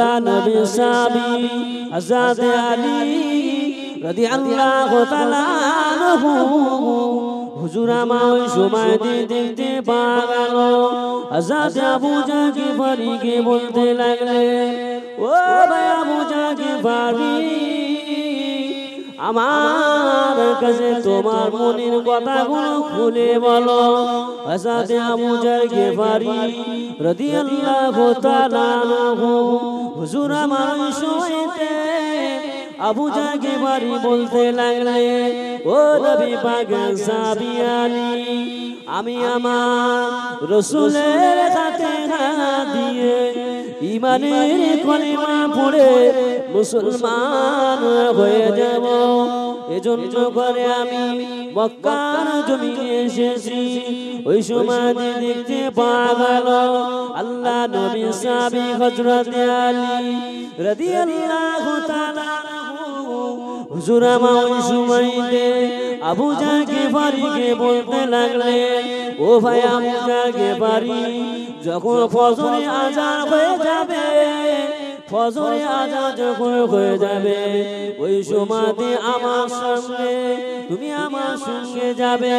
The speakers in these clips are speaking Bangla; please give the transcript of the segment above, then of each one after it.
আল্লাহ নবী সাহাবী হযরত আলী রাদিয়াল্লাহু তাআলা আনহু হুজুর আমার ওই সময় দেখতে পাওয়া গেল হযরত আবু জাহল গিফারিকে বলতে লাগলেন, ও ভাই আবু জাহল গিফারি, আমার কাছে তোমার মনের কথাগুলো খুলে বলো। হযরত আবু জাহল গিফারি রাদিয়াল্লাহু তাআলা আনহু হুজুর আমার সময়তে আবু জাহল গিফারি বলতে লাগলেন, ও নবী পাকের সাহাবী আলী, আমি আমার রাসূলের হাতে হাত দিয়ে ঈমানের কলিমা পড়ে মুসলমান হয়ে যাব। এজন্য করে আমি মক্কার জমিনে এসেছি। ওই সময় দেখতে পাওয়া গেল আল্লাহ নবী সাহাবী হযরত আলী রাদিয়াল্লাহু তাআলা হুজুর আমার ওই সময়তে আবু জাহল গিফারিকে বলতে লাগলেন, ও ভাই আবু জাহল গিফারি, যখন ফজরে আযান হয়ে যাবে, ফজরে আযান যখন হয়ে যাবে, ওই সময়তে আমার সঙ্গে তুমি আমার সঙ্গে যাবে,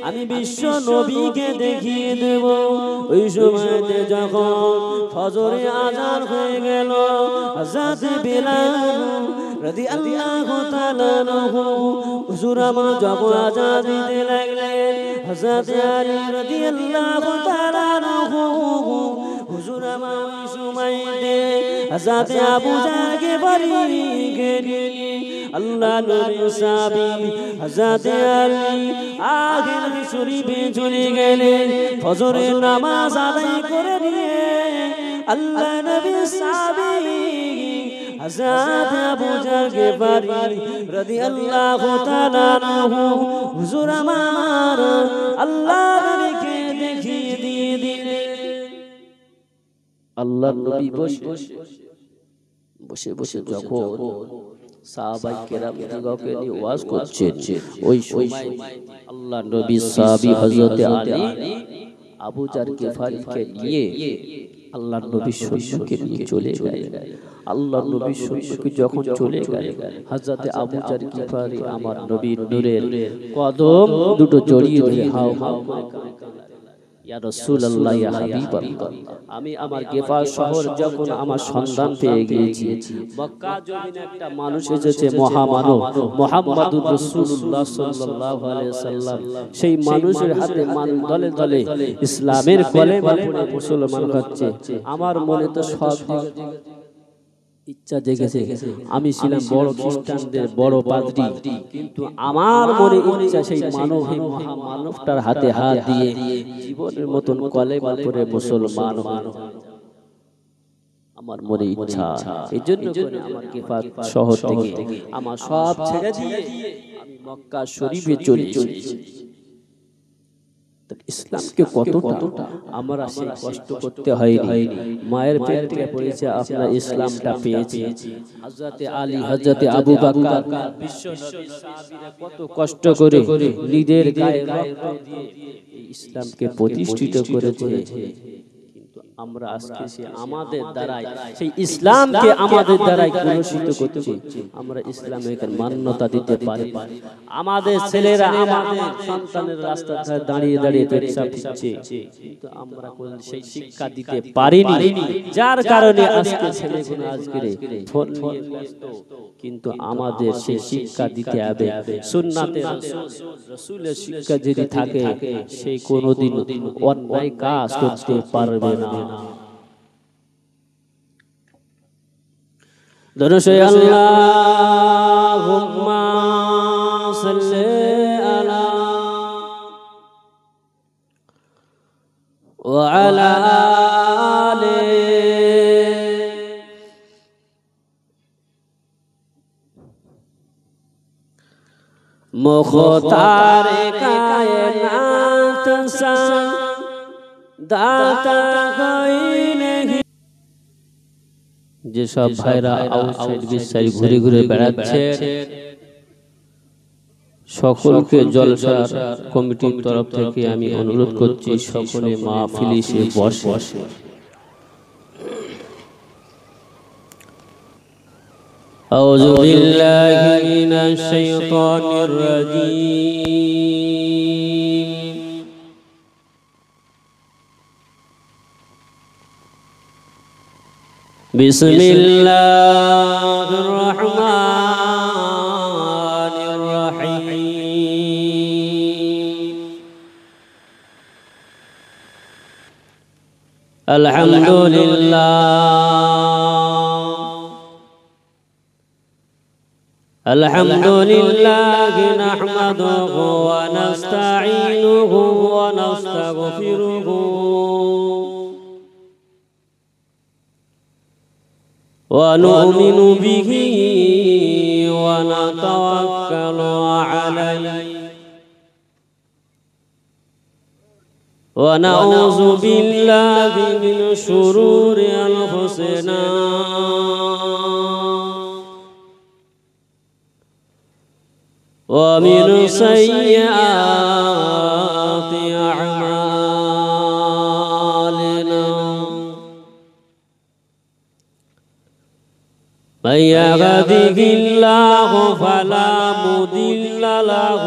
আমি বিশ্ব নবীকে দেখিয়ে দেব। ওই সময়তে যখন ফজরে আযান হয়ে গেল, হযরত বিলাল রাদিয়াল্লাহু তাআলা আনহু হুজুর আমার যখন আযান দিতে লাগলেন, হযরত আলী রাদিয়াল্লাহু তাআলা আনহু হুজুর আমার ওই সময়তে হযরত আবু জাহল গিফারিকে নিয়ে আল্লাহ নবী সাহাবী হযরত আলী আখির শরীফে চলে গেলেন। ফজরের নামাজ আদায় করে নিয়ে আল্লাহ নবী সাহাবী হযরত আবু জাহল গিফারি রাদিয়াল্লাহু তাআলা আনহু হুজুর আমার আল্লাহ নবীকে দেখিয়ে দিয়ে দিলেন। আল্লাহ নবী বসে বসে যখন সাহাবায়ে কেরাম দিগকে নিয়ে ওয়াজ করছেন, ওই সময় আল্লাহ নবী সাহাবী হযরত আলী আবু জাহল গিফারিকে নিয়ে আল্লাহ নবী সৈন্যকে নিয়ে চলে গেলেন। আল্লাহ নবী সৈন্যকে যখন চলে গেলেন, হযরত আবু জাহল গিফারি আমার নবীর নূরের কদম দুটো জড়িয়ে ধরে হাও হাও করে ইয়া রাসূলুল্লাহ, ইয়া হাবিবাল্লাহ, আমি আমার গিফার শহর যখন আমার সন্ধান পেয়ে গিয়েছি, মক্কা জমিনে একটা মানুষ এসেছে, মহামানব মুহাম্মদুর রাসূলুল্লাহ সাল্লাল্লাহু আলাইহি সাল্লাম, সেই মানুষের হাতে মানুষ দলে দলে ইসলামের কলেমা পড়ে মুসলমান হচ্ছে। আমার মনে তো সব ইচ্ছা জেগেছে, আমি ছিলাম বড় খ্রিস্টানদের বড় পাদ্রী, কিন্তু আমার মনে ইচ্ছা সেই মানব মহামানবটার হাতে হাত দিয়ে জীবনের মতন কলেমা পড়ে মুসলমান হওয়া আমার মনে ইচ্ছা। এইজন্য করে আমার গিফার শহর থেকে আমার সব ছেড়ে দিয়ে আমি মক্কা শরীফে চলে এসেছি। ইসলামকে কতটা আমরা সেই কষ্ট করতে হয়নি, মায়ের পেট থেকে পড়েছে আপনারা ইসলামটা পেয়েছি। হযরত আলী, হযরত আবু বকর, বিশ্ব নবী সাহাবীরা কত কষ্ট করে নিজের গায়ে রক্ত দিয়ে ইসলামকে প্রতিষ্ঠিত করেছে, আমরা আজকে সে আমাদের দ্বারাই সেই ইসলামকে আমাদের দ্বারাই কলুষিত করছি। আমরা ইসলামের মান্যতা দিতে পারি, আমাদের ছেলেরা আমাদের সন্তানের রাস্তায় দাঁড়িয়ে দাঁড়িয়ে পেশাব দিচ্ছে, কিন্তু আমরা সেই শিক্ষা দিতে পারিনি, যার কারণে আজকে ছেলেগুলো আজকে ফোন নিয়ে ব্যস্ত। কিন্তু আমাদের সেই শিক্ষা দিতে হবে, সুন্নাতে রাসূলের শিক্ষা যদি থাকে, সেই কোনোদিন অন্যায় কাজ করতে পারবে না। দরুদ আল্লাহুম্মা সাল্লি আলা ওয়া আলা আলি মুখতার কায়নাত সা দাতা কোই নেহি। যে সব ভাইরা আউটসাইড বিসাইড ঘুরে ঘুরে বেড়াচ্ছে, সকলকে জলসা কমিটির তরফ থেকে আমি অনুরোধ করছি, সকলে মাহফিলে এসে বসে। أعوذ بالله من الشيطان الرجيم بسم الله الرحمن الرحيم الحمد لله نحمده ونستعينه ونستغفره ونؤمن به ونتوكل عليه ونعوذ بالله من شرور أنفسنا ومن سيئات أعمالنا من يهده الله فلا مضل له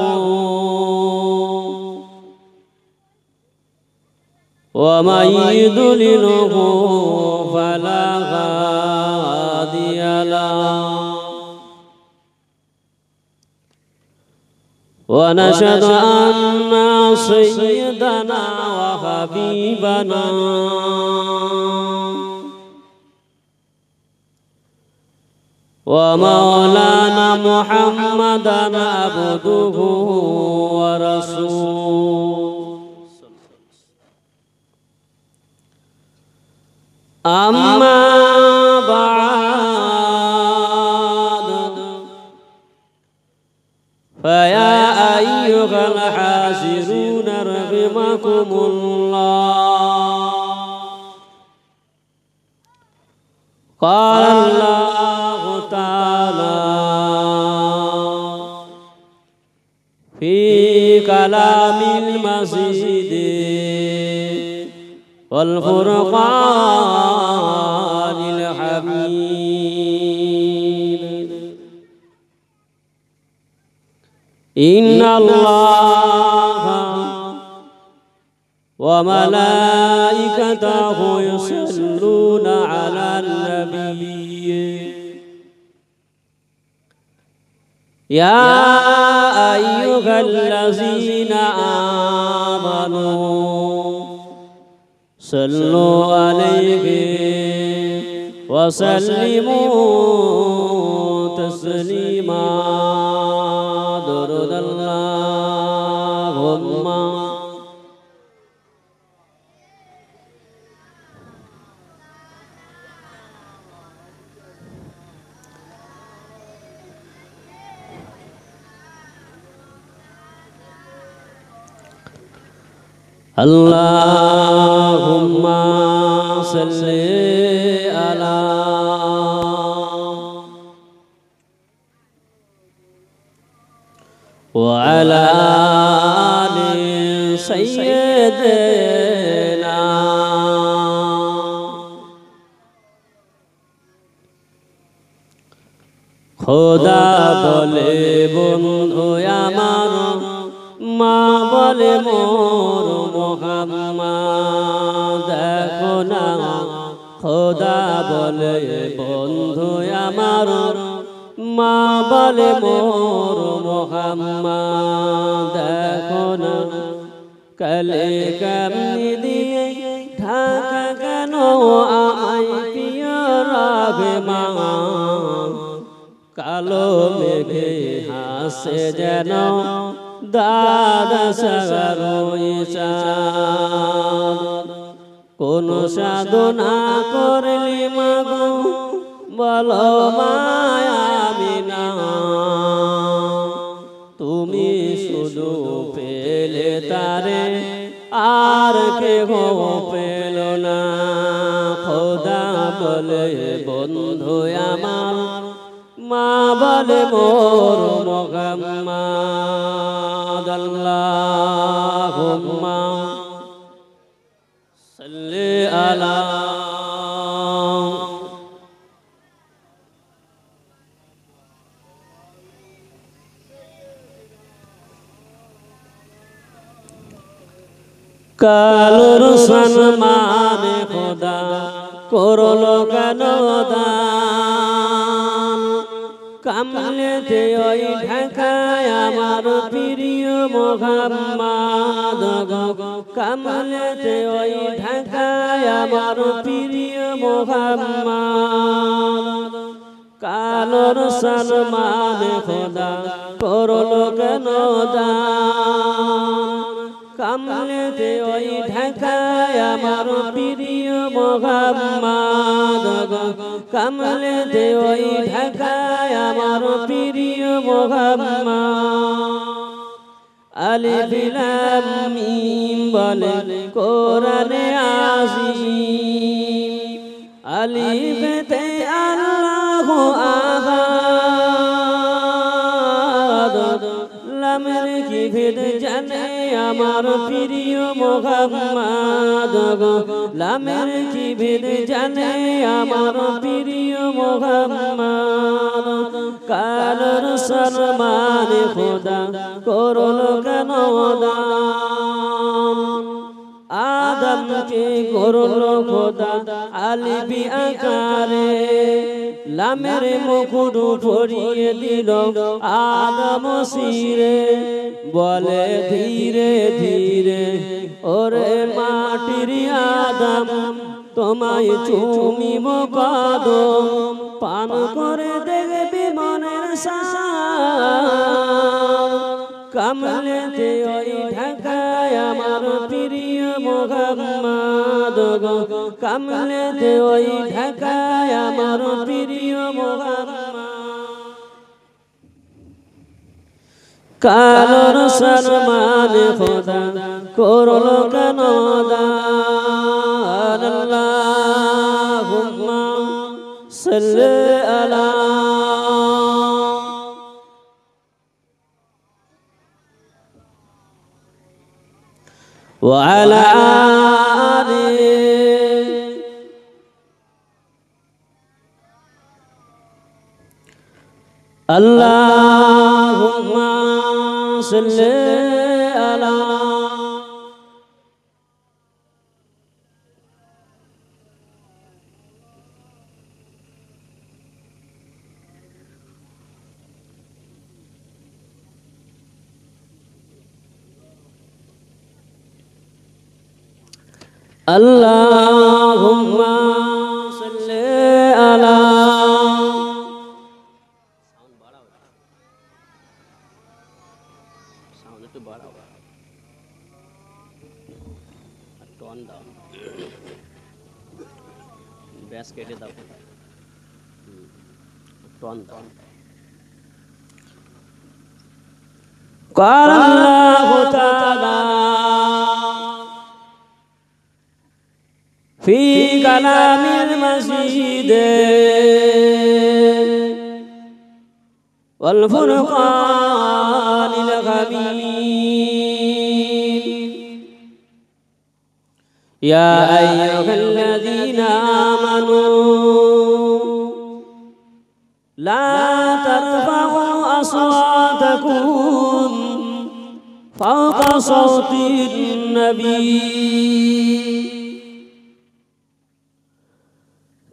ومن يضلله فلا هادي له ونشهد أن سيدنا وحبيبنا ومولانا محمدا عبده ورسوله أما بعد فيا أيها الحاضرون رحمكم الله قال الله تعالى في كلام المجيد والفرقان الحميد إن الله وملائكته يصلون على النبي يا أيها الذين آمنوا صلوا عليه وسلموا تسليما درود اللهم اللهم صل على وعلى آل سيدنا খোদা বলে বন্ধু আমার মা বলে মোর মুহাম্মদ দেখো না খোদা বলে বন্ধু আমার মা বলে মোর মুহাম্মদ দেখো না কালে কামনি দিয়ে ঢাকা কেন আমায় প্রিয় রাগে মা কালো মেঘে হাসে যেন দাদা সাগরই চাঁদ কোন সাধনা করলি মাগো বলো মায়ামিনা তুমি শুধু পেলে তারে আর কেহ পেল না খোদা বলে বন্ধু আমার মা বলে মোর মুহাম্মদ আল্লাহুম্মা সাল্লি আলা কালোর সম্মানে খোদা করলো কেন দান কামলেতে ওই ঢাকায় আমার প্রিয় মুহাম্মদ কামলেতে ওই ঢাকায় আমার প্রিয় মুহাম্মদ কালোর সম্মানে খোদা করলো কেন দান কামলেতে ওই ঢাকায় আমার প্রিয় মুহাম্মদ কামলেতে ওই ঢাকায় আমার প্রিয় মুহাম্মদ আলিফ লাম মিম বলে কোরআনে আজিম আলিফতে আল্লাহু আহাদ লামের কি ভেদ জানে আমার প্রিয় মুহাম্মদ লামের কি ভেদ জানে আমার প্রিয় মুহাম্মদ কালোর সম্মানে খোদা করলো কেন দান আদমকে করলো খোদা আলিফি আকারে লামের মুকুট পরিয়ে দিল আদম শিরে বলে ধীরে ধীরে ওরে মাটির আদম তোমায় চুমিব কদম পান করে দেখবি মনের শান কামলেতে ওই ঢাকায় আমার প্রিয় মুহাম্মদ কামলেতে ওই ঢাকায় আমার প্রিয় মুহাম্মদ কালোর সম্মানে খোদা করলো কেন দান আল্লাহুম্মা সাল্লি আলা ওয়া আলা আলি আল্লাহুম্মা সাল্লি আলা আল্লাহুম্মা সাল্লি আলা সাউন্ড একটু বাড়াও আর টন দাও ব্যাস কেটে দাও টন দাও قال الله تعالى في كلام المجيد والفرقان الحميد يا أيها الذين آمنوا لا ترفعوا أصواتكم فوق صوت النبي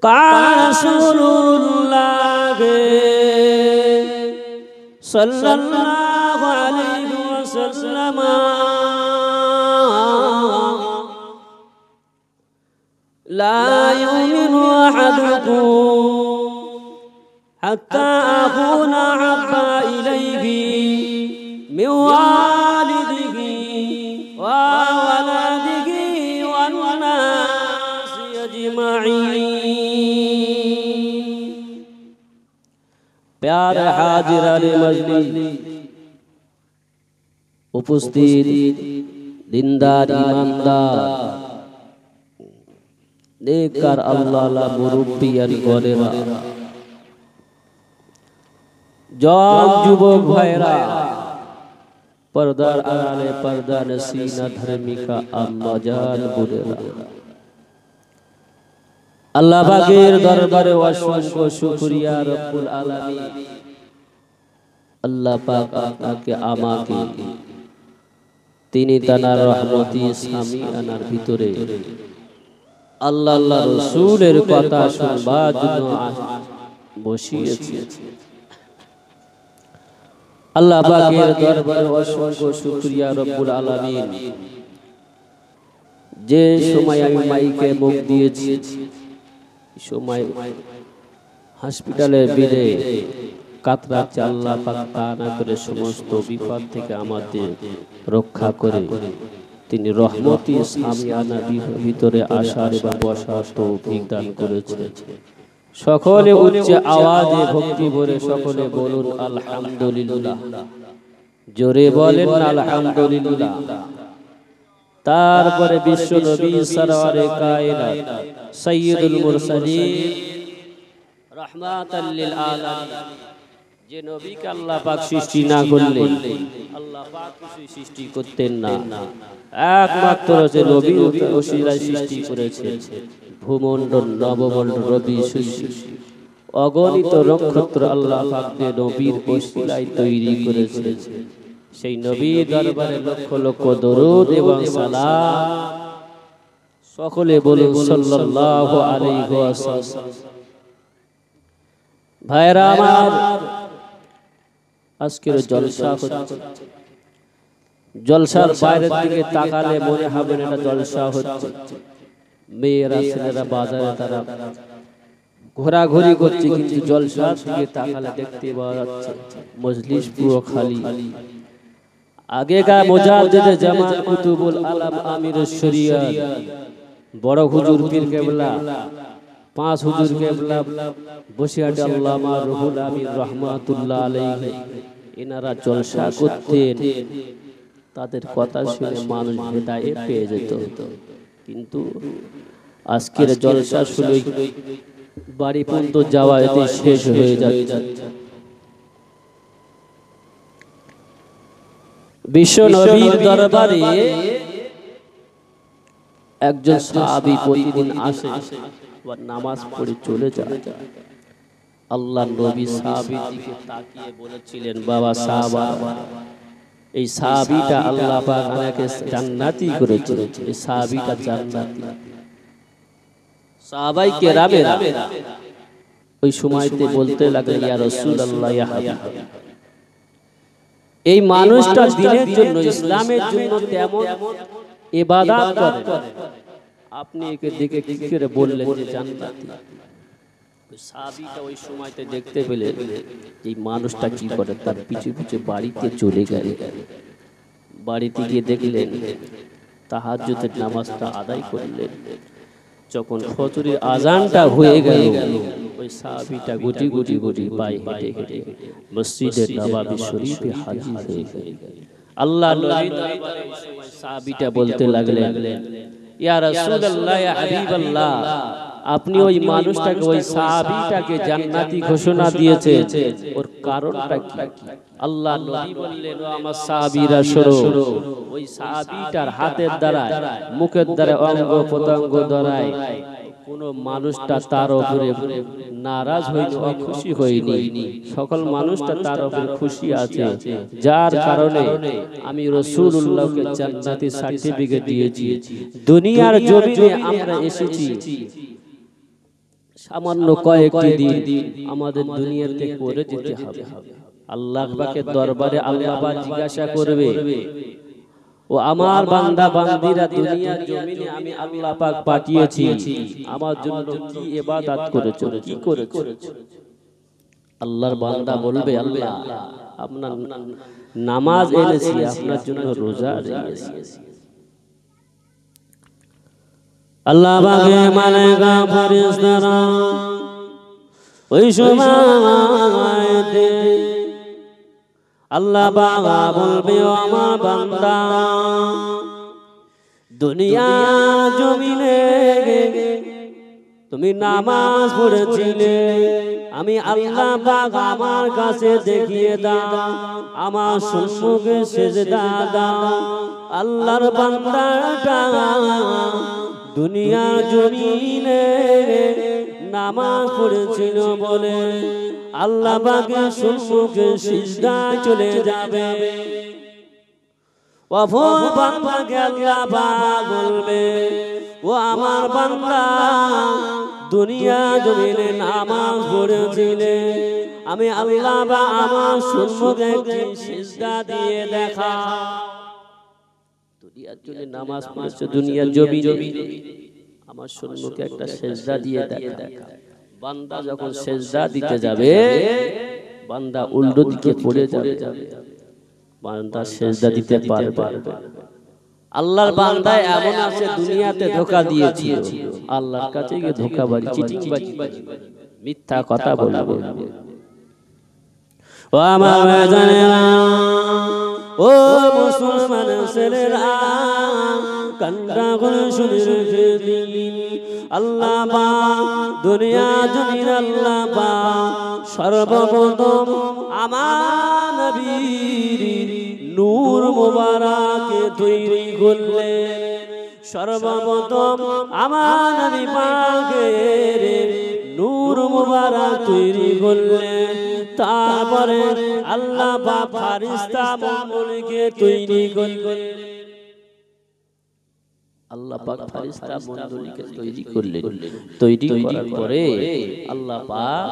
قال رسول الله صلى الله عليه وسلم لا يؤمن أحدكم حتى أكون أحب إليه من والده وولده والناس أجمعين प्यार हाजिरान मजलिस उपस्थित दिनदार ईमानदार नेककार अल्लाह मुरब्बी और गोरेरा जवान जुबक भाईरा पर्दार आड़े पर्दा नसीना धर्मिका अम्मा जान बुरेरा আল্লাহ পাকের দরবারে অসংখ্য শুকরিয়া রব্বুল আলামিন আল্লাহ পাক আপনাকে আমাকে তিনি তানার রহমতি স্বামী আনার ভিতরে আল্লাহ আল্লাহ রসুলের কথা শুনবার জন্য বসিয়েছে। আল্লাহ পাকের দরবারে অসংখ্য শুকরিয়া রব্বুল আলামিন, যে সময় আমি মাইকে মুখ দিয়েছি সময় হসপিটালের বেডে কাতরাচ্ছে। আল্লাহ পাক তা না করে সমস্ত বিপদ থেকে আমাদের রক্ষা করে তিনি রহমতি সামিয়ানা ভিতরে আসার এবং বসার তৌফিক দান করেছেন। সকলে উচ্চ আওয়াজে ভক্তি ভরে সকলে বলুন আলহামদুলিল্লাহ, জোরে বলেন আলহামদুলিল্লাহ। তারপরে বিশ্ব নবী সরওয়ারে কায়নাত সাইয়্যিদুল মুরসালিন রাহমাতাল লিল আলামিন, যে নবীকে আল্লাহ পাক সৃষ্টি না করলে আল্লাহ পাক কিছু সৃষ্টি করতেন না, একমাত্র যে নবী ওসিলায় সৃষ্টি করেছেন। ভূমণ্ডল, নবমণ্ডল, রবি, সূর্য, অগণিত নক্ষত্র আল্লাহ পাক যে নবীর ওসিলায় তৈরি করেছেন। সেই নবীর দরবারে লক্ষ লক্ষ দরুদ এবং সালাম। সকলে বলুন সাল্লাল্লাহু আলাইহি ওয়াসাল্লাম। ভাইরা আমার, আজকের জলসা হচ্ছে, জলসার বাইরের দিকে তাকালে মনে হবে না এটা জলসা হচ্ছে। মেয়েরা ছেলেরা বাজারে তারা ঘোরাঘুরি করছে, কিন্তু জলসার দিকে তাকালে দেখতে পাওয়া যাচ্ছে মজলিস পুরো খালি। আগেকার মুজাদ্দিদে জামান কুতুবুল আলম আমিরুশ শরিয়ত বড় হুজুর পীর কেবলা, পাঁচ হুজুর কেবলা, বসিরহাট আল্লামা রুহুল আমিন রহমাতুল্লাহ আলাইহি, এনারা জলসা করতেন। তাদের কথা শুনে মানুষ হেদায়েত পেয়ে যেত। কিন্তু আজকের জলসা শুনে বাড়ি পর্যন্ত যাওয়া এতে শেষ হয়ে যাচ্ছে। বিশ্ব নবীর দরবারে একজন সাহাবী প্রতিদিন আসে, নামাজ পড়ে চলে যায়। আল্লাহ নবী সাহাবীর দিকে তাকিয়ে বলেছিলেন, বাবা সাহাবা, এই সাহাবীটা আল্লাহ পাক আমাকে জান্নাতি করেছে, এই সাহাবীটা জান্নাতি। সাহাবাই কেরামেরা ওই সময়তে বলতে লাগলেন, ইয়া রাসূলুল্লাহ, ইয়া হাবিবাল্লাহ, এই মানুষটা দ্বীনের জন্য, ইসলামের জন্য তেমন ইবাদত করে, আপনি একে দেখে কি করে বললেন যে জান্নাতি? সাহাবীটা ওই সময়তে দেখতে পেলেন এই মানুষটা কি করে, তার পিছু পিছু বাড়িতে চলে গেলেন। বাড়িতে গিয়ে দেখলেন তাহাজ্জুদের নামাজটা আদায় করলেন। যখন ফজরের আজানটা হয়ে গেল, ওই সাহাবীটা গুটি গুটি গুটি পায়ে হেঁটে হেঁটে মসজিদে নববী শরীফে হাজির হয়ে গেলেন। আল্লাহ নবী দরবারে সাহাবীটা বলতে লাগলেন, ইয়া রাসূলুল্লাহ, ইয়া হাবিবাল্লাহ, আপনি ওই মানুষটাকে, ওই সাহাবীটাকে জান্নাতি ঘোষণা দিয়েছেন, ওর কারণটা কি? আল্লাহ নবী বললেন, ও আমার সাহাবীরা শোনো, ওই সাহাবীটার হাতের দ্বারা, মুখের দ্বারা, অঙ্গ প্রত্যঙ্গ দ্বারায় কোন মানুষটা তার উপরে নারাজ হয়নি, অখুশি হয়নি। সকল মানুষটা তার উপরে খুশি আছে, যার কারণে আমি রাসূলুল্লাহকে জান্নাতি সার্টিফিকেট দিয়েছি। দুনিয়ার জমিনে আমরা এসেছি সামান্য কয়েকটি দিন, আমাদের দুনিয়াতে করে যেতে হবে। আল্লাহ পাকের দরবারে আল্লাহ পাক জিজ্ঞাসা করবে, ও আমার বান্দা বান্দিরা, দুনিয়ার জমিনে আমি আল্লাহ পাক পাঠিয়েছি, আমার জন্য কি ইবাদত করেছো, কি করেছো? আল্লাহর বান্দা বলবে, আল্লাহ আপনার নামাজ এনেছি, আপনার জন্য রোজা রেখেছি। আল্লাহ পাকে মালায়েকা ফেরেশতারা ওই সময়তে আল্লাহ পাক বলবে, ও আমার বান্দা, দুনিয়া জমিনে তুমি নামাজ পড়েছিলে, আমি আল্লাহ পাক আমার কাছে দেখিয়ে দাও, আমার সম্মুখে সেজদা দাও। আল্লাহর বান্দাটা দুনিয়া জমিনে নামাজ পড়েছিল বলে আল্লাহ পাকের সম্মুখে সিজদায় চলে যাবে। কখন বান্দাকে আল্লাহ পাক বলবে ও আমার বান্দা দুনিয়া জমিনে নামাজ পড়েছিলে আমি আল্লাহ বা আমার সম্মুখে একটি সিজদা দিয়ে দেখা দুনিয়ার জন্য নামাজ পড়েছো দুনিয়ার জমিনে আমার সম্মুখে একটা সিজদা দিয়ে দেখা বান্দা যখন সিজদা দিতে যাবে বান্দা উল্টো দিকে পড়ে যাবে বান্দা সিজদা দিতে পারবে আল্লাহর বান্দা এমন আছে দুনিয়াতে ধোঁকা দিয়েছিল আল্লাহর কাছে গিয়ে ধোঁকাবাজি চিটিংবাজি মিথ্যা কথা বলবে ও আমার জানেনা ও মুসলমান ছেলেরা কান্না করে শুনে রেখে দিন আল্লাহ পাক দুনিয়া জমিন আল্লাহ পাক সর্বপ্রথম আমার নবীর নূর মুবারকে তৈরি করলেন সর্বপ্রথম আমার নবী পাকের নূর মুবারক তৈরি করলেন তারপরে আল্লাহ পাক ফেরেশতা মণ্ডলীকে তৈরি করলেন আল্লাহ পাক ফেরেশতা মণ্ডলীকে তৈরি করলেন তৈরি করার পরে আল্লাহ পাক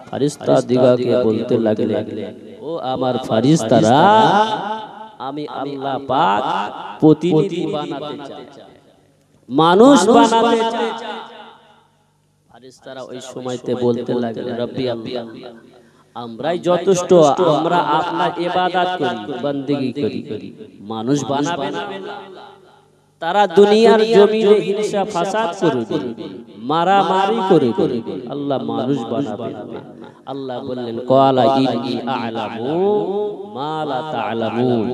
ফেরেশতা দিগকে বলতে লাগলেন ও আমার ফেরেশতারা আমি আল্লাহ পাক প্রতিনিধি বানাতে চাই মানুষ বানাতে চাই ফেরেশতারা ওই সময়তে বলতে লাগলেন রব্বি আল্লাহ আমরাই যথেষ্ট আমরা আপনার ইবাদত করি বندگی করি মানুষ বানাবেন তারা দুনিয়ার জমিনে হিংসা ফাসাদ করবে মারামারি করবে আল্লাহ মানুষ বানাবেন না আল্লাহ বললেন ক্বালা ইন্নী আ'লামু মা লা তা'লামুন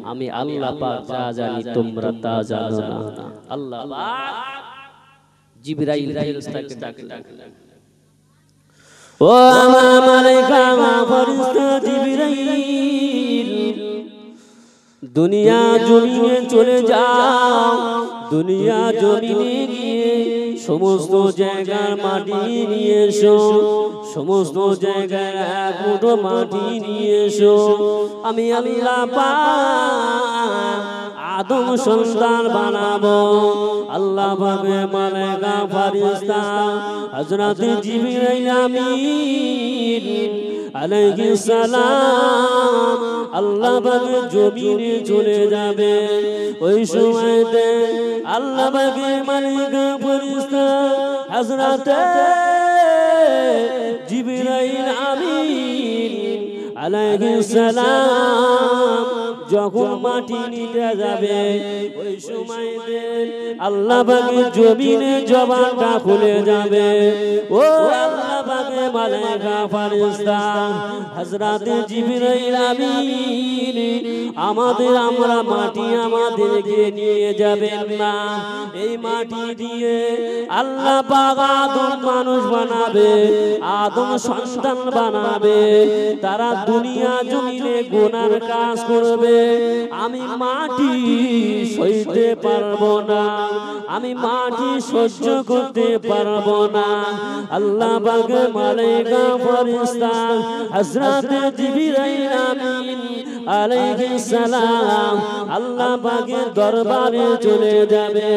আমি আল্লাহ পাক যা জানি তোমরা তা জানো না আল্লাহ পাক জিবরাইল ফেরেশতাকে ডাকলেন ও আমার মালায়েকা ফেরেশতা জিবরাইল দুনিয়া জমিনে চলে যাও দুনিয়া জমিনে গিয়ে সমস্ত জায়গার মাটি নিয়ে এসো সমস্ত জায়গার এক মুঠো মাটি নিয়ে এসো আমি আল্লাহ পাক আদম সন্তান বানাবো আল্লাহ পাকে মালায়েকা ফেরেশতা হযরত জিবরাইল আমিন আলাইহিস সালাম আল্লাহ পাকে জমিনে চলে যাবে ওই সময়তে আল্লাহ পাকে মালায়েকা ফেরেশতা হযরত জিবরাইল আমিন আলাইহিস সালাম যখন মাটি নিতে যাবে ওই সময়তে আল্লাহ পাকের জমিনে জবানটা খুলে যাবে ও আল্লাহ পাকের মালায়েকা ফেরেশতা হযরত জিবরাইল আমিন আমরা মাটি আমাদেরকে নিয়ে যাবেন না এই মাটি দিয়ে আল্লাহ পাক আদম মানুষ বানাবে আদম সন্তান বানাবে তারা দুনিয়া জমিনে গুনার কাজ করবে আমি মাটি সইতে পারবো না আমি মাটি সহ্য করতে পারবো না আল্লাহ পাকের মালায়েকা ফেরেশতা হযরত জিবরাইল আমিন আলাইহিস সালাম আল্লাহ পাকের দরবারে চলে যাবে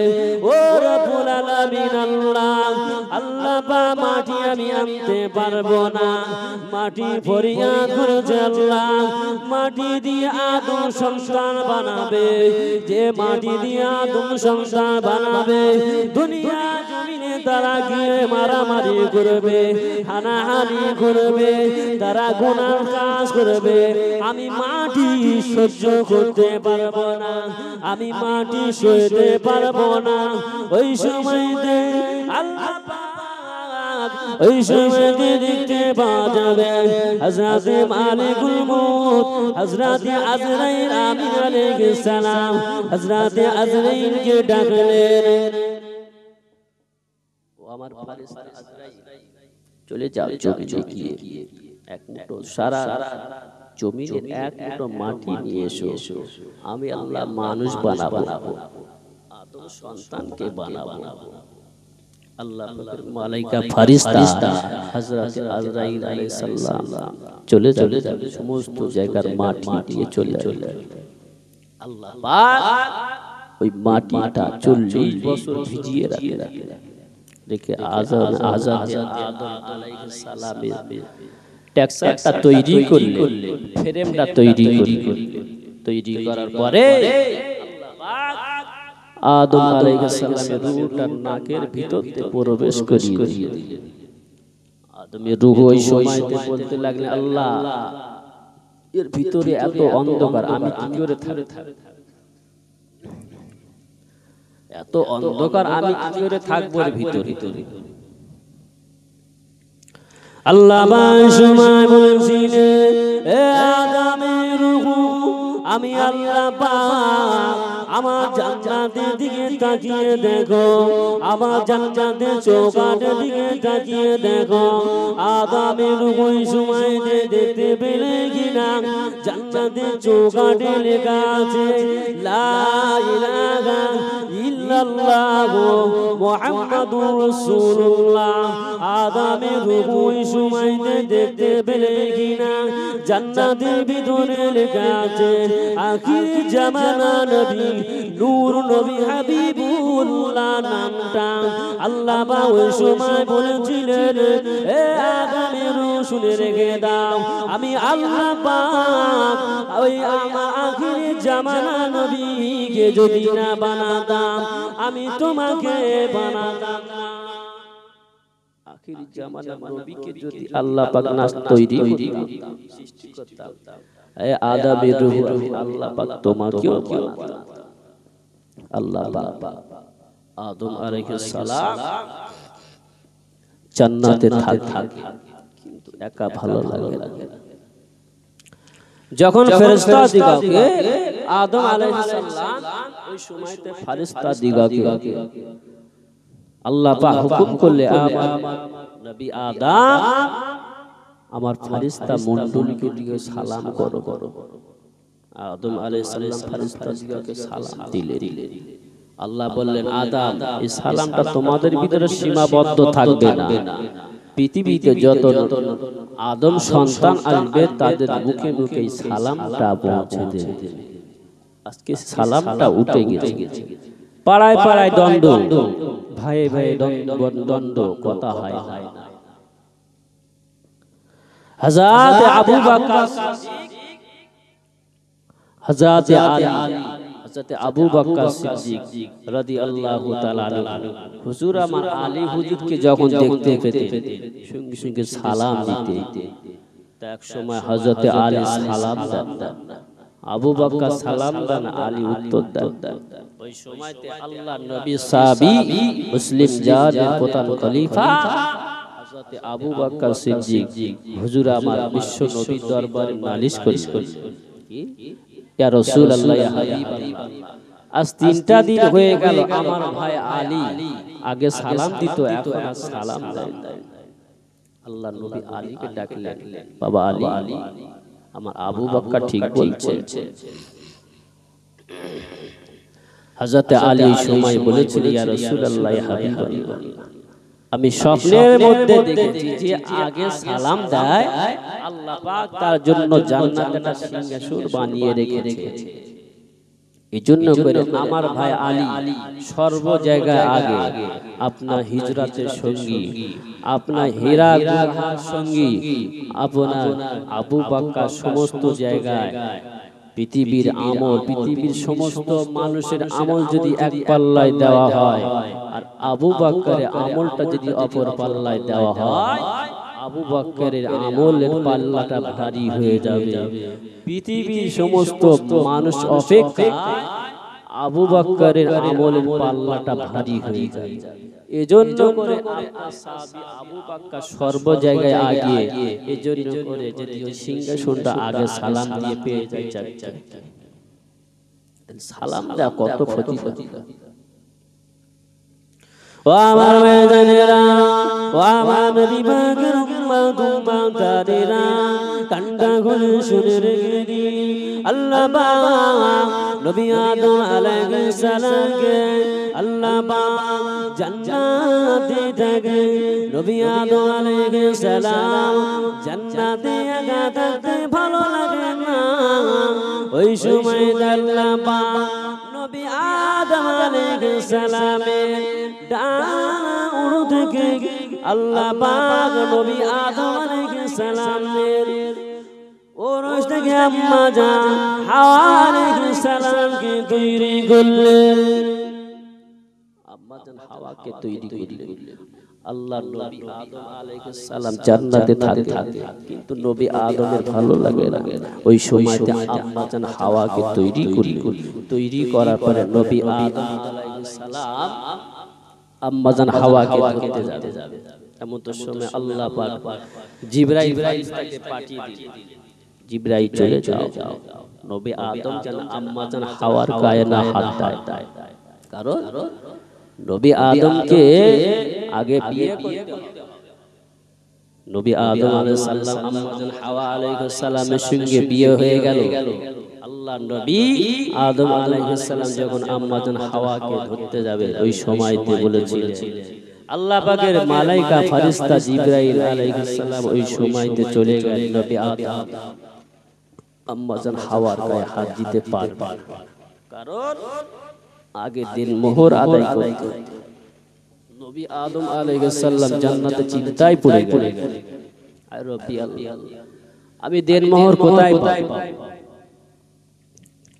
ও রব্বুল আলামিন আল্লাহ পাক মাটি আমি আনতে পারবো না মাটি ফরিয়াদ করেছে আল্লাহ মাটি দিয়ে আদম সন্তান বানাবে যে মাটি দিয়ে আদম সন্তান বানাবে দুনিয়া জমিনে তারা গিয়ে মারামারি করবে হানাহানি করবে তারা গুনাহ কাজ করবে আমি মাটি সহ্য করতে পারবো না আমি মাটি সইতে পারবো না ওই সময়তে আল্লাহ ওই সময়তে দেখতে পাওয়া যাবে হযরত মালিকুল মউত হযরত আজরাইল আমিন আলাইহিস সালাম হযরত আজরাইলকে ডাকলেন ও আমার ফেরেশতা আজরাইল চলে যাও জমিনে গিয়ে এক মুঠো সারা জমিনের এক মুঠো মাটি নিয়ে এসো আমি আল্লাহ মানুষ বানাবো আদম সন্তানকে বানাবো আল্লাহ পাকের মালায়েকা ফেরেশতা হযরত আজরাইল আলাইহিস সালাম চলে যাবে সমস্ত জায়গার মাটি দিয়ে চলে আল্লাহ পাক ওই মাটিটা 40 বছর ভিজিয়ে রেখে আদম আলাইহিস সালামের টেক্সচারটা তৈরি করলে, ফ্রেমটা তৈরি করার পরে আদম আলাইহিস সালামের রূহটা নাকের ভিতরে প্রবেশ করিয়ে দিলেন। আদমের রূহ ওই সময়তে বলতে লাগলেন, আল্লাহ এর ভিতরে এত অন্ধকার, আমি কি করে থাকব? এত অন্ধকার আমি কি করে থাকবো এর ভিতরে? আল্লাহ সময় বলছিলেন, এ আদমের রূহ, আমি আল্লাহ পাক আমার জান্নাতের দিকে তাকিয়ে দেখো, আমার জান্নাতের চৌকাঠের দিকে তাকিয়ে দেখো। আদমের ওই সময় দেখতে পেলে কিনা জান্নাতের চৌকাঠে লেখা আছে লা ইলাহা ইল্লাল্লাহু মুহাম্মাদুর রাসূলুল্লাহ। আদমের ওই সময় দেখতে পেলে কিনা জান্নাতের ভিতরে লেখা আছে আখির জামানা নবী নূর নবী হাবিবুল্লাহ নামটা। আল্লাহ পাক ওই সময় বলেছিলেন, এ আদমের শুনে রেখে দাও, আমি আল্লাহ পাক ওই আমার আখির জামানা নবীকে যদি না বানাতাম, আমি তোমাকে বানাতাম না। আখির জামানা নবীকে যদি আল্লাহ পাক না তৈরি করতাম, সৃষ্টি করতাম, এ আদমের রূহ আমি আল্লাহ পাক তোমাকেও বানাতাম। আল্লাহ পাক আদম আলাইহিস সালাম জান্নাতে থাকে, কিন্তু একা ভালো লাগে না। যখন ফেরেশতা দিগকে আদম আলাইহিস সালাম ওই সময়তে ফেরেশতা দিগকে আল্লাহ পাক হুকুম করলে, আমার নবী আদম আমার ফেরেশতা মণ্ডলীকে দিয়ে সালাম করো। আদম আলাইহিস সালাম ফেরেশতা দিগকে সালাম দিলেন। আল্লাহ বললেন, আদম এই সালামটা তোমাদের ভিতরে সীমাবদ্ধ থাকবে না, পৃথিবীতে যত আদম সন্তান আসবে তাদের মুখে মুখে এই সালামটা পৌঁছে দেবে। আজকে সালামটা উঠে গেছে, পাড়ায় পাড়ায় দ্বন্দ্ব, ভাই ভাই দ্বন্দ্ব, কথা হয় না। হযরত আবু বকর সিদ্দিক, হযরত আলী, হযরত আবু বকর সিদ্দিক রাদিয়াল্লাহু তাআলা আনহু হুজুর আমার আলী হুজুরকে যখন দেখতে পেতেন সঙ্গে সঙ্গে সালাম দিতে। তা এক সময় হযরত আলী সালাম দেন, আবু বকর সালাম দেন, আলী উত্তর দেন। ওই সময়তে আল্লাহর নবী সাহাবী মুসলিম জাদের প্রধান খলিফা হযরত আবু বকর সিদ্দিক হুজুর আমার বিশ্ব নবীর দরবারে নালিশ করেছেন, ইয়া রাসূলুল্লাহ, ইয়া হাবিবাল্লাহ, আজ 3টা দিন হয়ে গেল আমার ভাই আলী আগে সালাম দিত, এখন আর সালাম দেয় না। আল্লাহ নবী আলীকে ডাকলেন, বাবা আলী, আমার আবু বকর ঠিক বলছে। হযরত আলী এই সময় বলেছিলেন, ইয়া রাসূলুল্লাহ, ইয়া হাবিবাল্লাহ, আমি স্বপ্নের মধ্যে দেখেছি যে আগে সালাম দেয় আল্লাহ পাক তার জন্য জান্নাতে একটা সিংহাসন বানিয়ে রেখেছে। এজন্য করে আমার ভাই আলী সর্ব জায়গায় আগে আপনার হিজরতের সঙ্গী, আপনার হীরা গুহার সঙ্গী, আপনার আবু বকর সমস্ত জায়গায় পৃথিবীর আমল, পৃথিবীর সমস্ত মানুষের আমল যদি এক পাল্লায় দেওয়া হয় আর আবু বকরের আমলটা যদি অপর পাল্লায় দেওয়া হয়, আবু বকরের আমলের পাল্লাটা ভারী হয়ে যাবে। পৃথিবীর সমস্ত মানুষ অপেক্ষা আবু বকরের আমলের পাল্লাটা ভারী হয়ে যাবে। এজন্য করে সাহাবী আবু বকর সর্ব জায়গায় আগে, এজন্য করে যদি ওই সিংহাসনটা আগে সালাম দিয়ে পেয়ে যায়, সালাম দেওয়া কত ফজিলত। ও আমার ভাইজানেরা, ও ও আমার নবী পাকের উম্মত উম্মতারেরা কান্না করে শুনে রেখে দিন আল্লাহ পাক নবী আদম আলাইহিস সালামকে আল্লাহ পাক জান্নাতে থাকে নবী আদম আলাইহিস সালাম জান্নাতে একা থাকতে ভালো লাগে না ওই সময় আল্লাহ পাক নবী আদম আলাইহিস সালামের ডান উড়ু থেকে আল্লাহ পাক নবী আদম আলাইহিস সালামের ওরস থেকে আম্মা জান হাওয়া আলাইহিস সালামকে তৈরি করলেন আম্মা জান হাওয়াকে তৈরি করলেন আল্লাহ নবী আদম আলাইহিস সালাম জান্নাতে থাকে কিন্তু নবী আদমের ভালো লাগে না ওই সময়তে আম্মা জান হাওয়াকে তৈরি করলেন তৈরি করার পরে নবী আদম আলাইহিস সালাম আম্মা জান হাওয়াকে ধরতে যাবে এমন তো সময় আল্লাহ পাক জিবরাইল ফেরেশতাকে পাঠিয়ে দিলেন জিবরাইল চলে যাও নবী আদম যেন আম্মা জান হাওয়ার গায়ে না হাত দেয় কারণ নবী আদমকে আগে বিয়ে করতে হবে নবী আদম আলাইহিস সালাম আম্মা জান হাওয়া আলাইহিস সালামের সঙ্গে বিয়ে হয়ে গেল আল্লাহ নবী আদম আলাইহিস সালাম যখন আম্মা জান হাওয়াকে ধরতে যাবে ওই সময়তে বলেছিলেন আল্লাহ পাকের মালাইকা ফেরেশতা জিবরাইল আলাইহিস সালাম ওই সময়তে চলে গেল নবী আদম আম্মা জান হাওয়ার গায়ে হাত দিতে পারবে কারণ আগে দিন মোহর আদায় করতে নবী আদম আলাইহিস সালাম জান্নাতে চিন্তায় পড়ে গেলেন আর রব্বি আল্লাহ আমি দিন মোহর কোথায় পাবো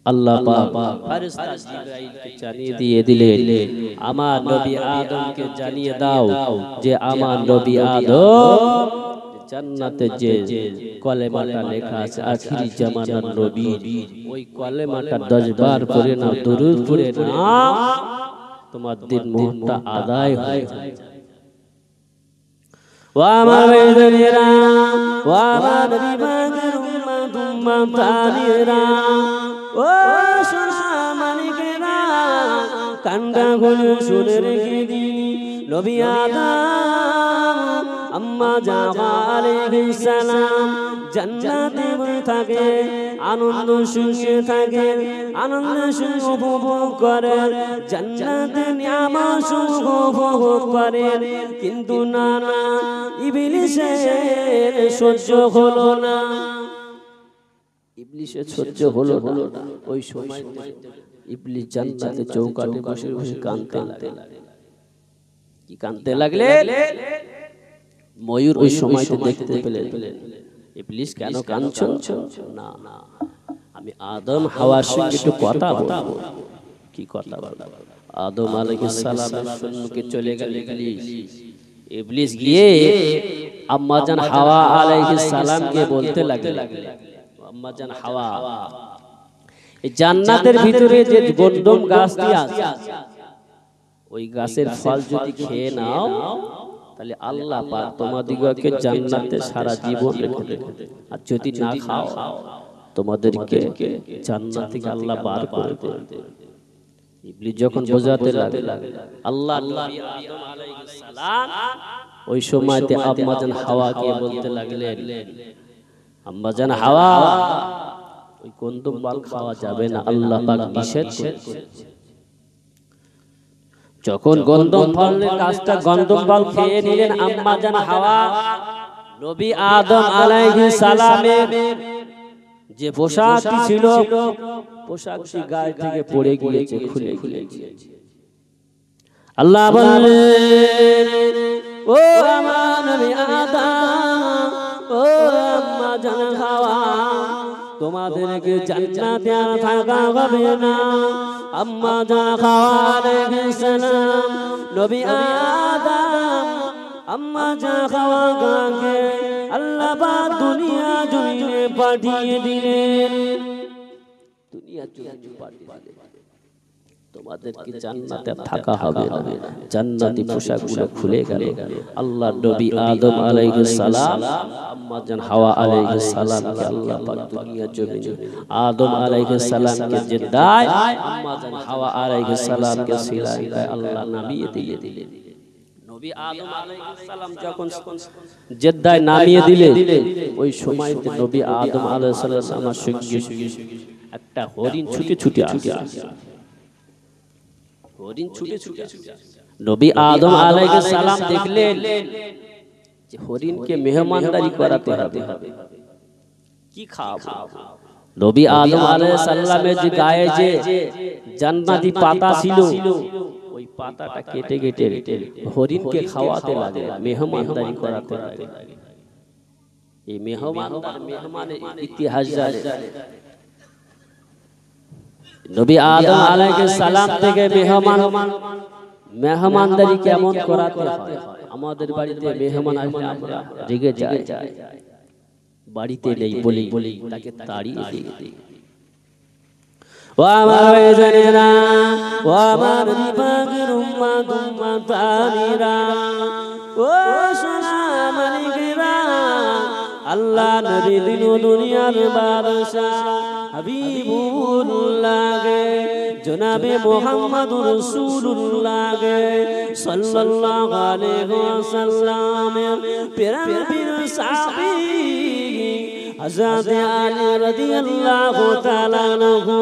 আল্লাহ পাক ফেরেশতা জিবরাইলকে জানিয়ে দিয়ে দিলেন আমার নবী আদমকে জানিয়ে দাও যে আমার নবী আদম জান্নাতে যে কলেমাটা লেখা আছে আখিরি জামানার নবী ওই কলেমাটা 10 বার পড়ে নাও দরুদ পড়ে নাও তোমার দিন মোহরটা আদায় হয়ে যাবে ওয়া আমার ভাইদেরা ওয়া আমার নবী পাকের উম্মত উম্মতানেরা ও সোনা মানিকেরা কান্না করে শুনে রেখে দিন নবী আদম আম্মা জাওয়া আলাইহিস সালাম জান্নাতে থাকে আনন্দ সুখে থাকে আনন্দ সুখ উপভোগ করে জান্নাতে নিয়ামত সুখ উপভোগ করে কিন্তু না না ইবলিসের সহ্য হলো না ইবলিসের সহ্য হলো না ওই সময় ইবলিস জান্নাতে চৌকাঠে বসে বসে কাঁদতে লাগলেন কি কাঁদতে লাগলেন ময়ূর ওই সময়তে দেখতে পেলেন ইবলিস কেন কাঁদছো না আমি আদম হাওয়ার সঙ্গে একটু কথা বলবো কি কথা বলবো আদম আলাইহিস সালামের সম্মুখে চলে গেল ইবলিস গিয়ে আম্মা জান হাওয়া আলাইহিস সালামকে বলতে লাগলেন আম্মা জান হাওয়া এই জান্নাতের ভিতরে যে গন্ধম গাছটি আছে ওই গাছের ফল যদি খেয়ে নাও তাহলে আল্লাহ পাক তোমাদিগকে জান্নাতে সারা জীবন রেখে দেবে আর যদি না খাও তোমাদেরকে জান্নাত থেকে আল্লাহ বার করে দেবে ইবলিস যখন বোঝাতে লাগলো আল্লাহ নবী আদম আলাইহিস সালাম ওই সময়তে আম্মা জান হাওয়াকে বলতে লাগলেন আম্মা জান হাওয়া ওই গন্ধম ফল খাওয়া যাবে না আল্লাহ পাক নিষেধ করেছে যখন গন্ধম ফলের গাছটা গন্ধম ফল খেয়ে নিলেন আম্মা জান হাওয়া নবী আদম আলাইহিস সালামের যে পোশাকটি ছিল পোশাকটি গায়ে থেকে পড়ে গিয়েছে খুলে গিয়েছে আল্লাহ বললেন ও আমার নবী আদম ও আম্মা জান হাওয়া তোমাদেরকে জান্নাতে আর থাকা হবে না আম্মা জান হাওয়া আলাইহিস সালাম নবী আদম আম্মা জান হাওয়া গাকে আল্লাহ পাক দুনিয়া জমিনে পাঠিয়ে দিলেন দুনিয়া জমিনে পাঠিয়ে দিলেন তোমাদেরকে জান্নাতে থাকা হবে না জান্নাতি পোশাকগুলো খুলে গেল আল্লাহ নবী আদম আলাইহিস সালাম আম্মা জান হাওয়া আলাইহিস সালামকে আল্লাহ পাক দুনিয়া জমিনে আদম আলাইহিস সালামকে জিন্দায় আম্মা জান হাওয়া আলাইহিস সালামকে সিলায় আল্লাহ নামিয়ে দিয়ে দিলেন নবী আদম আলাইহিস সালাম যখন জেদ্দায় নামিয়ে দিলেন ওই সময় নবী আদম আলাইহিস সালাম আমার সঙ্গে একটা হরিণ ছুটে ছুটে আসে। হরিণ ছুটে ছুটে নবী আদম আলাইহিস সালাম দেখলেন যে হরিণকে মেহমানদারি করাতে হবে, কি খাওয়াবো। নবী আদম আলাইহিস সালামের যে গায়ে যে জান্নাতি পাতা ছিল ওই পাতাটা কেটে কেটে হরিণকে খাওয়াতে লাগে, মেহমানদারি করাতে লাগে। এই মেহমানের ইতিহাস জানে নবী আদম আলাইহিস সালাম থেকে মেহমানদারি কেমন করাতে হয়। আমাদের বাড়িতে মেহমান আসলে আমরা রেগে যাই, বাড়িতে নেই বলি তাকে তাড়িয়ে দিই। ও আমার ভাইজানেরা, ও আমার বিভাগের উম্মাতানিরা, ও সোনা মানিকেরা, আল্লাহ নবী দিন দুনিয়ার বাদশা হাবিবুল্লাহ জনাবে মুহাম্মদুর রাসূলুল্লাহ সাল্লাল্লাহু আলাইহি ওয়াসাল্লামের প্রিয় সাহাবী হযরত আলী রাদিয়াল্লাহু তাআলা আনহু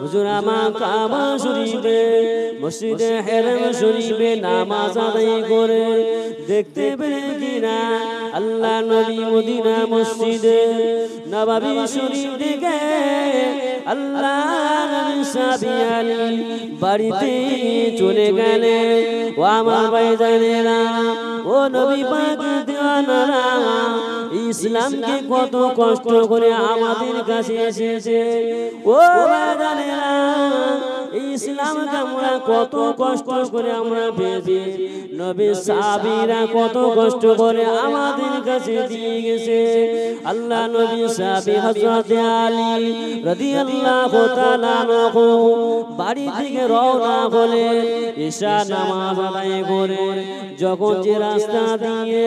হুজুরামা কাবা শরীফে মসজিদে হারাম শরীফে নামাজ আদায় করে দেখতে পেলেন কিনা আল্লাহ নবী মদিনা মসজিদে নববী শরীফ থেকে আল্লাহ নবী সাহাবী আলী বাড়িতে চলে গেলেন। ও আমার ভাইজানেরা, ও নবী পাক দিওয়ানারা, ইসলামকে কত কষ্ট করে আমাদের কাছে এসেছে। ও ভাইজানেরা, ইসলামকে আমরা কত কষ্ট করে আমরা পেয়েছি, নবী সাহাবীরা কত কষ্ট করে আমাদের কাছে দিয়ে গেছে। আল্লাহ নবী সাহাবী হযরত আলী রাদিয়াল্লাহু তাআলা আনহু বাড়ি থেকে রওনা হলেন ঈশা নামাজ আদায় করে। যখন যে রাস্তা দিয়ে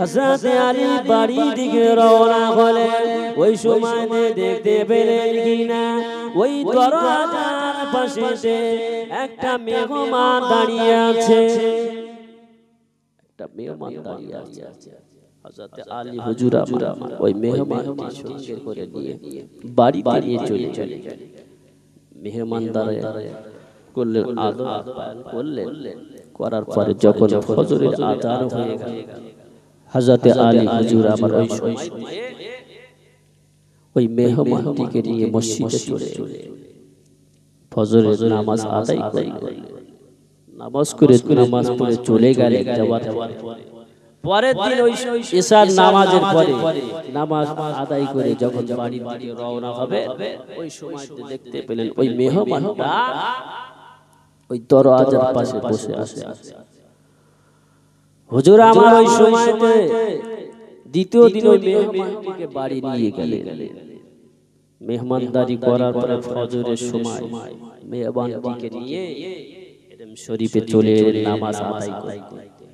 হযরত আলী বাড়ি থেকে রওনা হলেন ওই সময় দেখতে পেলেন কিনা ওই দরজার পাশে একটা মেহমান দাঁড়িয়ে আছে, একটা মেহমান দাঁড়িয়ে আছে। হযরত আলী হুজুর আমার ওই মেহমানকে সঙ্গে করে নিয়ে বাড়িতে নিয়ে চলে মেহমান দাঁড়ায় করলেন, আদব আপ্যায়ন করলেন। করার পরে যখন ফজরের আযান হয়ে গেল হযরত আলী হুজুর আমার ওই সময় ওই মেহমানটিকে নিয়ে মসজিদে চলে ফজরের নামাজ আদায় করলেন। নামাজ পড়ে চলে গেলেন। যাওয়ার পরের দিন ওই ইশার নামাজের পরে নামাজ আদায় করে যখন বাড়ির দিকে রওনা হবে ওই সময় দেখতে পেলেন ওই মেহমানটা ওই দরজার পাশে বসে আছে। হুজুর আমার ওই সময়তে দ্বিতীয় দিন ওই মেহমানটিকে বাড়ি নিয়ে গেলেন। মেহমানদারি করার পরে ফজরের সময় মেহমানটিকে নিয়ে শরীফে চলে নামাজ আদায় করতে।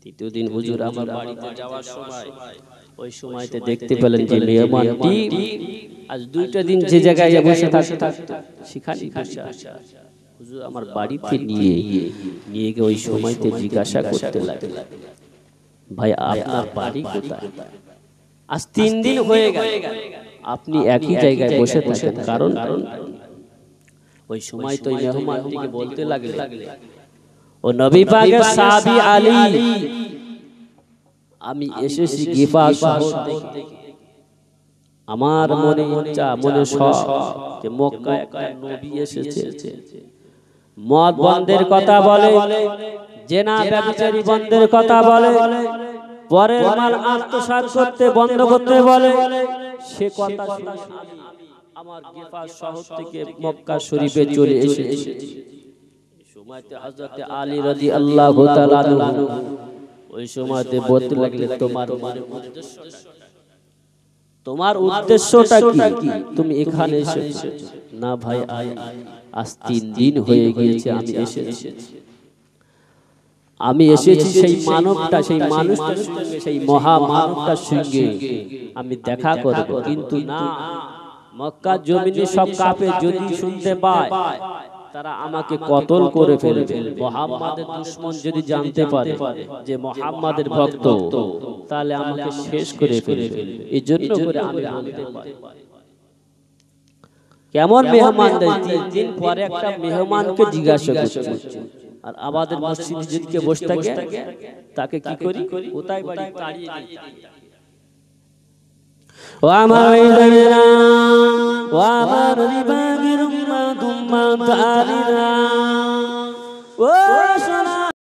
তৃতীয় দিন হুজুর আমার বাড়িতে যাওয়ার সময় ওই সময়তে দেখতে পেলেন যে মেহমানটি আজ দুইটা দিন যে জায়গায় বসে থাকতো সেখানে বসে আছে। হুজুর আমার বাড়িতে নিয়ে গিয়ে ওই সময়তে জিজ্ঞাসা করতে লাগলেন, ভাই আপনার বাড়ি কোথায়? আজ 3 দিন হয়ে গেল আপনি একই জায়গায় বসে থাকেন, কারণ ওই সময় তো মেহমানটিকে বলতে লাগলেন, ও নবী পাকের সাহাবী আলী, আমি এসেছি গিফার শহর থেকে। আমার মনে ইচ্ছা, মনে শখ যে মক্কায় একটা নবী এসেছে, মদ বন্ধের কথা বলে, জেনা ব্যভিচারী বন্ধের কথা বলে, পরের মাল আত্মসাৎ করতে বন্ধ করতে বলে। সে কথা শুনে আমার গিফার শহর থেকে মক্কা শরীফে চলে এসেছি। সময়তে হযরত আলী রাদিয়াল্লাহু তাআলা আনহু ওই সময়তে বলতে লাগলেন, তোমার উদ্দেশ্যটা কি? তুমি এখানে এসেছো? না ভাই, আজ 3 দিন হয়ে গিয়েছে আমি এসেছি সেই মানবটা, সেই মানুষটার সঙ্গে, সেই মহা মানবটার সঙ্গে আমি দেখা করব। কিন্তু না, মক্কা জমিনে সব কাফের যদি শুনতে পায় তারা আমাকে কতল করে ফেলবে। মুহাম্মাদের দুশমন যদি জানতে পারে যে মুহাম্মাদের ভক্ত, তাহলে আমাকে শেষ করে ফেলবে। এই জন্য করে আমি বলতে পারি কেমন মেহমান দেয়। 3 দিন পরে একটা মেহমানকে জিজ্ঞাসা করছে, আর আমাদের মসজিদে যদি কেউ বসে থাকে তাকে কি করি, কোথায় বাড়ি তাড়িয়ে দিই। ও আমার ভাইরা, ও আমার বিভাগের উম্মাত উম্মাত আলিরা,